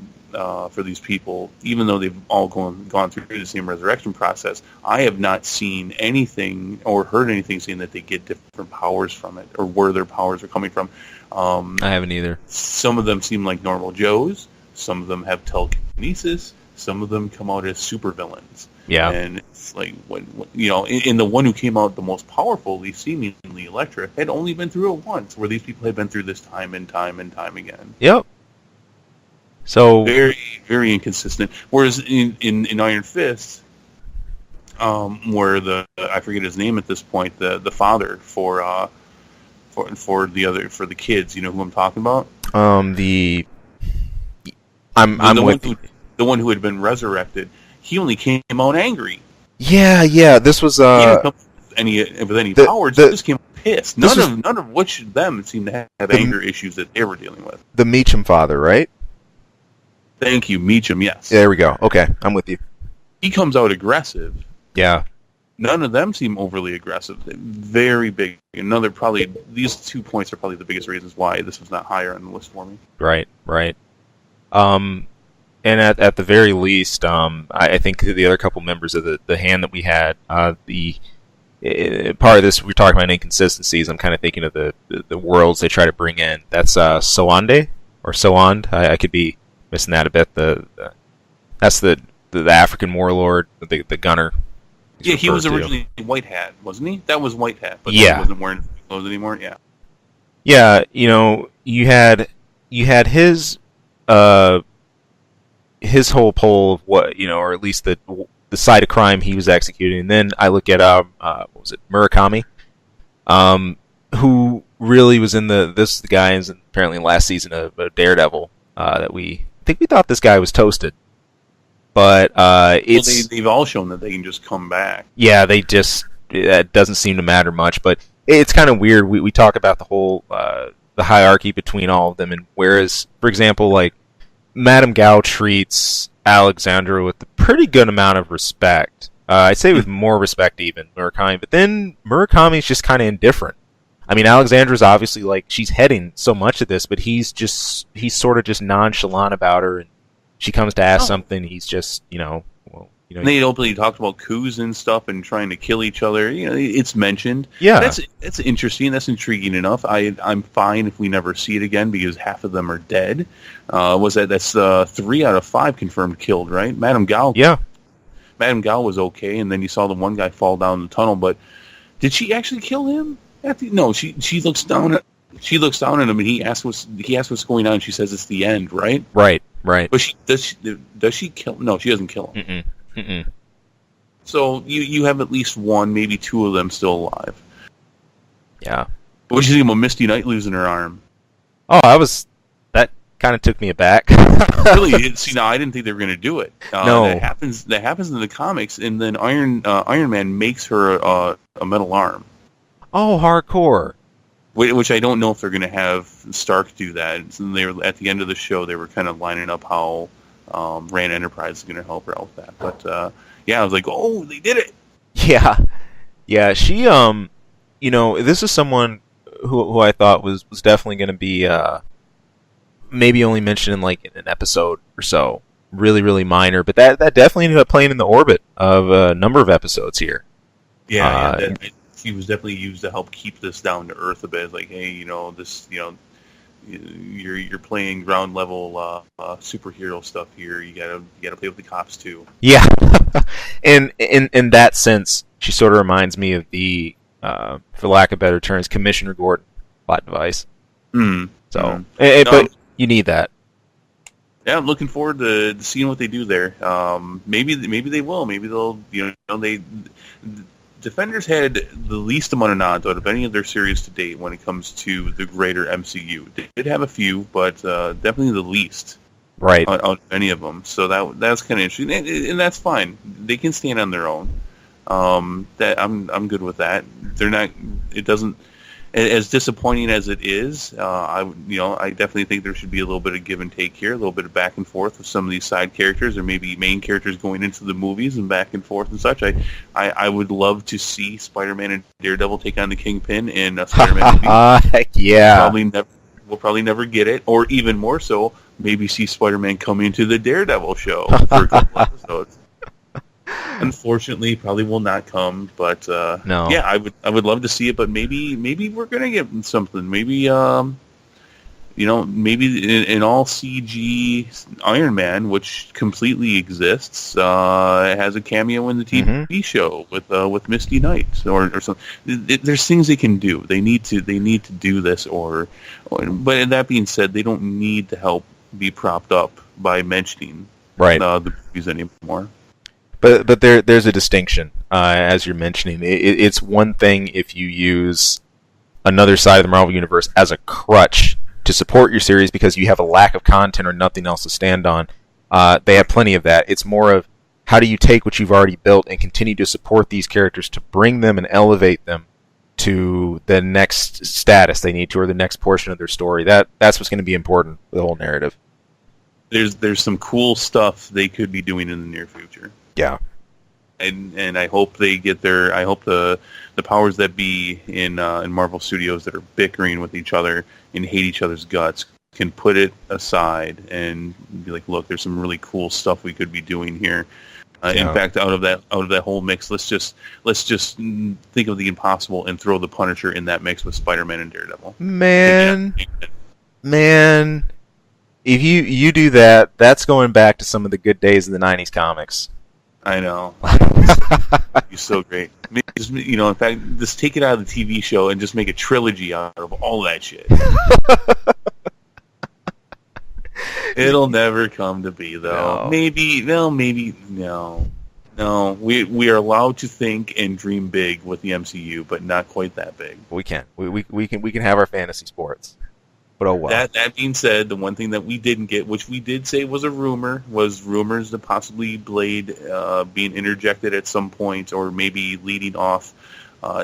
people, even though they've all gone through the same resurrection process, I have not seen anything or heard anything saying that they get different powers from it or where their powers are coming from.
I haven't either.
Some of them seem like normal Joes. Some of them have telekinesis. Some of them come out as supervillains.
Yeah.
And it's like, when you know, in the one who came out the most powerful, seemingly Elektra, had only been through it once, where these people had been through this time and time and time again.
Yep. So
very, very inconsistent. Whereas in Iron Fist, where I forget his name at this point, the father for the kids, you know who I'm talking about?
The
one who had been resurrected, he only came out angry.
Yeah. This was
he didn't come with any powers. He just came pissed. None of which of them seemed to have anger issues that they were dealing with.
The Meacham father, right?
Thank you, Meacham. Yes.
There we go. Okay, I'm with you.
He comes out aggressive.
Yeah.
None of them seem overly aggressive. Very big. These 2 points are probably the biggest reasons why this was not higher on the list for me.
Right. And at the very least, I think the other couple members of the hand that we had, part of this, we're talking about inconsistencies. I'm kind of thinking of the worlds they try to bring in. That's Soande or Soand. I could be missing that a bit. That's the African warlord, the gunner.
Yeah, he was originally White Hat, wasn't he? That was White Hat, but
yeah.
He wasn't wearing clothes anymore. Yeah.
Yeah, you know, you had his whole pole of what, you know, or at least the side of crime he was executing. And then I look at what was it, Murakami, who really was in the guy is apparently in last season of Daredevil, that we thought this guy was toasted. But
they've all shown that they can just come back.
Yeah, it doesn't seem to matter much, but it's kind of weird. We talk about the whole the hierarchy between all of them, and whereas, for example, like Madame Gao treats Alexandra with a pretty good amount of respect. I'd say with more respect even, Murakami. But then Murakami's just kind of indifferent. I mean, Alexandra's obviously, like, she's heading so much of this, but he's sort of just nonchalant about her, and she comes to ask something, he's just, you know, well, you know.
And they openly talked about coups and stuff and trying to kill each other. You know, it's mentioned.
Yeah.
That's interesting. That's intriguing enough. I'm fine if we never see it again because half of them are dead. That's 3 out of 5 confirmed killed, right? Madame Gao.
Yeah.
Madame Gao was okay, and then you saw the one guy fall down the tunnel, but did she actually kill him? No, she looks down at him and he asks what's going on, and she says it's the end, right?
Right.
But does she kill? No, she doesn't kill him. So you have at least one, maybe 2 of them still alive.
Yeah.
What did you think about Misty Knight losing her arm?
Oh, that kind of took me aback.
Really? See, now I didn't think they were going to do it.
No,
that happens in the comics, and then Iron Man makes her a metal arm.
Oh, hardcore.
Which I don't know if they're going to have Stark do that. So they were, at the end of the show, they were kind of lining up how Rand Enterprise is going to help her out with that. But yeah, I was like, oh, they did it.
Yeah. She you know, this is someone who I thought was definitely going to be maybe only mentioned in like an episode or so, really, really minor. But that definitely ended up playing in the orbit of a number of episodes here.
Yeah, she was definitely used to help keep this down to earth a bit. Like, hey, this, you're playing ground level superhero stuff here. You gotta play with the cops too.
Yeah, and in that sense, she sort of reminds me of the, for lack of better terms, Commissioner Gordon plot device. So, but you need that.
Yeah, I'm looking forward to seeing what they do there. Maybe they will. Maybe they'll. Defenders had the least amount of nods out of any of their series to date when it comes to the greater MCU. They did have a few, but definitely the least.
Right.
Out of any of them. So that's kind of interesting, and that's fine. They can stand on their own. That I'm good with that. They're not. It doesn't. As disappointing as it is, I definitely think there should be a little bit of give and take here, a little bit of back and forth with some of these side characters, or maybe main characters going into the movies and back and forth and such. I would love to see Spider-Man and Daredevil take on the Kingpin in a Spider-Man movie.
Heck yeah!
We'll probably never get it, or even more so, maybe see Spider-Man come into the Daredevil show for a couple episodes. Unfortunately, probably will not come, but
no.
Yeah, I would love to see it, but maybe we're gonna get something. Maybe maybe an all CG Iron Man, which completely exists, has a cameo in the TV show with Misty Knight or something. There's things they can do. They need to do this, but that being said, they don't need to help be propped up by mentioning the movies anymore.
But there's a distinction, as you're mentioning. It's one thing if you use another side of the Marvel Universe as a crutch to support your series because you have a lack of content or nothing else to stand on. They have plenty of that. It's more of how do you take what you've already built and continue to support these characters to bring them and elevate them to the next status they need to, or the next portion of their story. That's what's going to be important for the whole narrative.
There's some cool stuff they could be doing in the near future.
Yeah,
and I hope they get their. I hope the powers that be in Marvel Studios that are bickering with each other and hate each other's guts can put it aside and be like, look, there's some really cool stuff we could be doing here. In fact, out of that whole mix, let's just think of the impossible and throw the Punisher in that mix with Spider-Man and Daredevil.
Man, if you do that, that's going back to some of the good days of the '90s comics.
I know. He's so great. In fact, just take it out of the TV show and just make a trilogy out of all that shit. It'll never come to be, though. No. Maybe no. We are allowed to think and dream big with the MCU, but not quite that big.
We can. We can have our fantasy sports. But oh well.
That being said, the one thing that we didn't get, which we did say was a rumor, was rumors that possibly Blade being interjected at some point, or maybe leading off.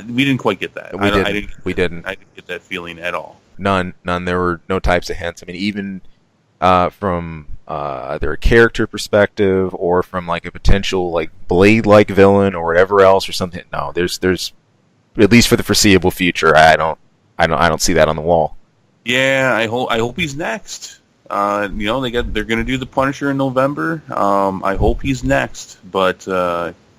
We didn't quite get that.
We didn't.
I didn't get that feeling at all.
None. There were no types of hints. I mean, even from either a character perspective or from like a potential like Blade-like villain or whatever else or something. No, there's at least for the foreseeable future. I don't see that on the wall.
Yeah, I hope he's next. They're going to do the Punisher in November. I hope he's next, but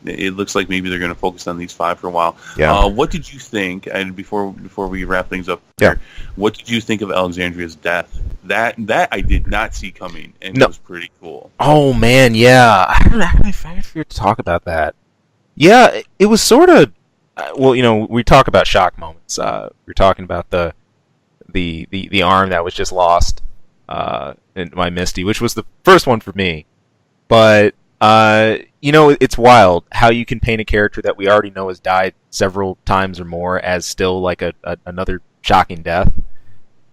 it looks like maybe they're going to focus on these 5 for a while.
Yeah.
What did you think? And before we wrap things up, here, what did you think of Alexandria's death? That I did not see coming, and it was pretty cool.
Oh man, yeah. I forgot to talk about that. Yeah, it was sort of. Well, we talk about shock moments. We're talking about the arm that was just lost in my Misty, which was the first one for me. But it's wild how you can paint a character that we already know has died several times or more as still like another shocking death.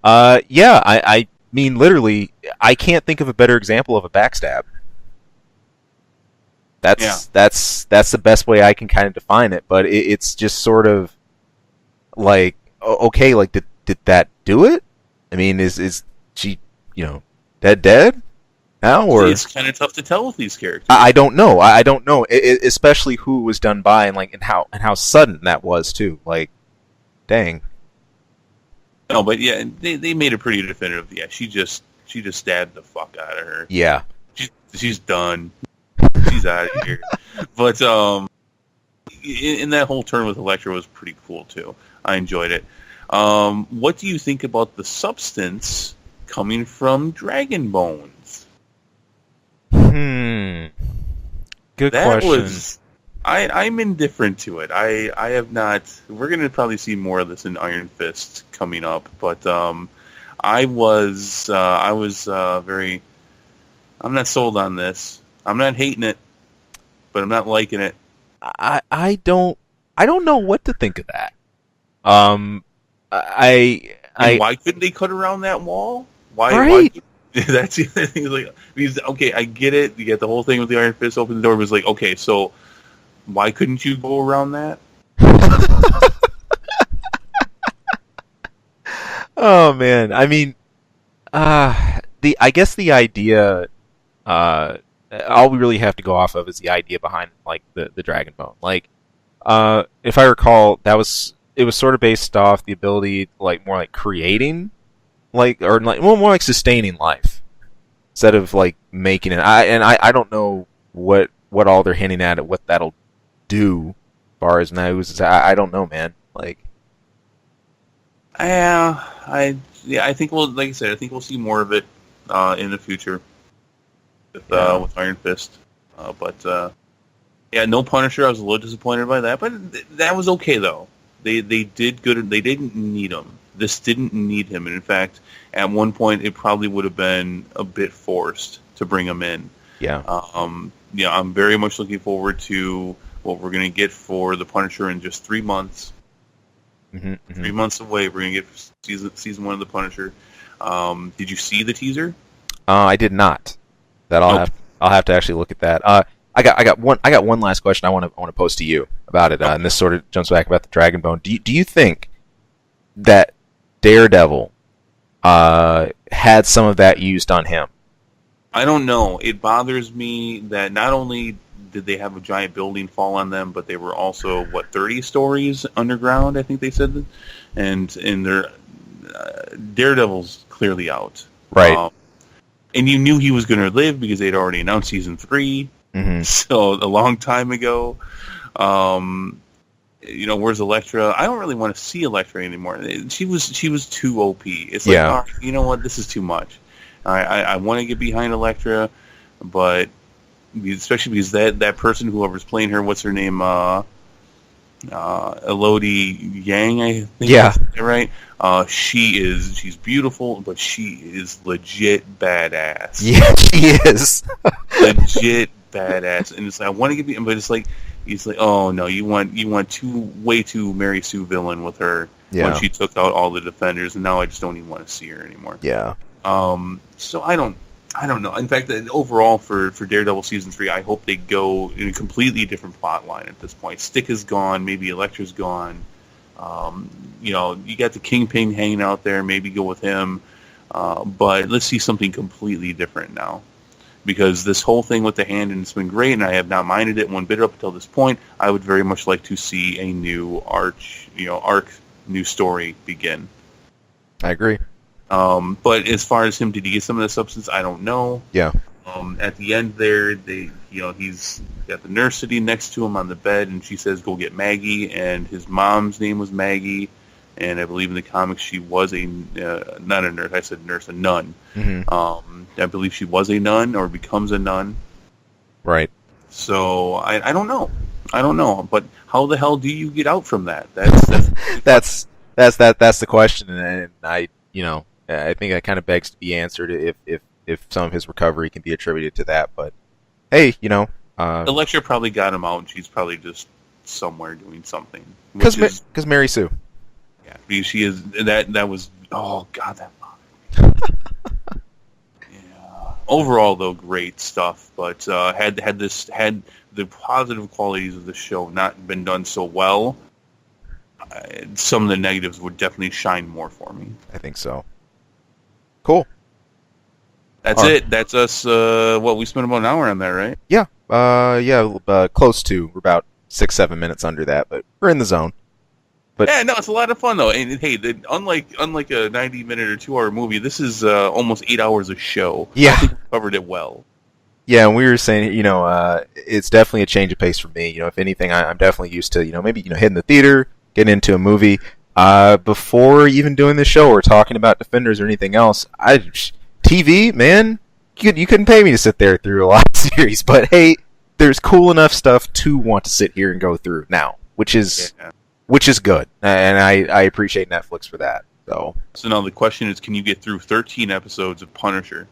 I mean, literally, I can't think of a better example of a backstab. That's the best way I can kind of define it. But it's just sort of like, okay, like did that do it? I mean, is she, dead now? Or
it's kind of tough to tell with these characters.
I don't know. I don't know, especially who it was done by and how sudden that was too. Like, dang.
No, but yeah, they made it pretty definitive. Yeah, she just stabbed the fuck out of her.
Yeah,
she's done. She's out of here. But in that whole turn with Elektra was pretty cool too. I enjoyed it. What do you think about the substance coming from Dragon Bones?
Good question.
I'm indifferent to it. I have not. We're going to probably see more of this in Iron Fist coming up, but I was very. I'm not sold on this. I'm not hating it, but I'm not liking it.
I don't know what to think of that.
And why couldn't they cut around that wall? Why?
Right.
That's the other thing. Like, because, okay, I get it. You get the whole thing with the Iron Fist. Open the door. It was like, okay, so why couldn't you go around that?
Oh man, I mean, I guess the idea, all we really have to go off of is the idea behind like the Dragon Bone. Like, if I recall, it was sort of based off the ability, like more like creating, like or like more like sustaining life instead of like making it. I don't know what all they're hinting at what that'll do, as far as knows. I don't know, man. Like,
I think we'll, like I said, I think we'll see more of it in the future with Iron Fist. No Punisher. I was a little disappointed by that, but that was okay though. They did good. They didn't need him. This didn't need him, and in fact, at one point, it probably would have been a bit forced to bring him in.
Yeah.
I'm very much looking forward to what we're going to get for the Punisher in just 3 months. 3 months away, we're going to get season 1 of the Punisher. Did you see the teaser?
I did not. I'll have to actually look at that. I got one last question I want to pose to you about it, and this sort of jumps back about the Dragon Bone. Do you think that Daredevil had some of that used on him?
I don't know. It bothers me that not only did they have a giant building fall on them, but they were also 30 stories underground, I think they said, and their Daredevil's clearly out,
right?
And you knew he was going to live because they'd already announced season 3, so a long time ago. Where's Elektra? I don't really want to see Elektra anymore. She was too OP. It's like, all right, you know what? This is too much. I want to get behind Elektra, but especially because that person, whoever's playing her, what's her name? Elodie Yang, I think.
Yeah.
Right? She's beautiful, but she is legit badass.
Yeah, she is.
Legit badass. And it's like, I want to get, but it's like, oh no, you want way too Mary Sue villain with her when she took out all the Defenders, and now I just don't even want to see her anymore.
Yeah.
So I don't know. In fact, overall for Daredevil season 3, I hope they go in a completely different plot line at this point. Stick is gone, maybe Elektra's gone. You got the Kingpin hanging out there, maybe go with him. But let's see something completely different now. Because this whole thing with the hand, and it's been great, and I have not minded it one bit up until this point. I would very much like to see a new arc, new story begin.
I agree.
But as far as him, did he get some of the substance? I don't know.
Yeah.
At the end there, he's got the nurse sitting next to him on the bed, and she says, "Go get Maggie." And his mom's name was Maggie, and I believe in the comics she was not a nurse. I said nurse, a nun. I believe she was a nun or becomes a nun.
Right.
So I don't know. But how the hell do you get out from that?
That's the question, and I think that kind of begs to be answered if some of his recovery can be attributed to that. But hey,
Elektra probably got him out, and she's probably just somewhere doing something.
Because Mary Sue.
Yeah, because she is that was, oh god, that yeah. Overall, though, great stuff. But had the positive qualities of the show not been done so well, some of the negatives would definitely shine more for me.
I think so. Cool.
That's it. That's us. We spent about an hour on that, right?
Yeah. Close to. We're about 6-7 minutes under that, but we're in the zone. But
yeah, no, it's a lot of fun though. And hey, unlike a 90-minute or 2-hour movie, this is almost 8 hours of show.
Yeah,
I think we covered it well.
Yeah, and we were saying, it's definitely a change of pace for me. If anything, I'm definitely used to, maybe, hitting the theater, getting into a movie. Before even doing this show or talking about Defenders or anything else, TV, man, you couldn't pay me to sit there through a lot of series. But hey, there's cool enough stuff to want to sit here and go through now, which is good, and I appreciate Netflix for that. So
now the question is, can you get through 13 episodes of Punisher?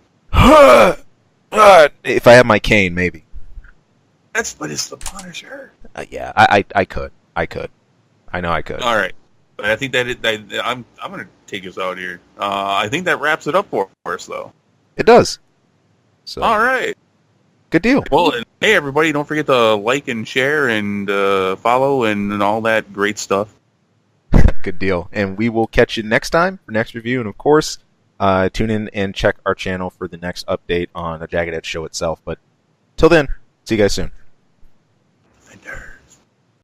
If I have my cane, maybe.
But it's the Punisher.
Yeah, I could. I know I could.
All right, but I think that I'm gonna take us out here. I think that wraps it up for us, though.
It does. So
all right,
good deal.
Well, and, hey everybody, don't forget to like and share and follow and all that great stuff.
Good deal. And we will catch you next time for next review, and of course, tune in and check our channel for the next update on the Jagged Edge show itself. But till then, see you guys soon.
Defender.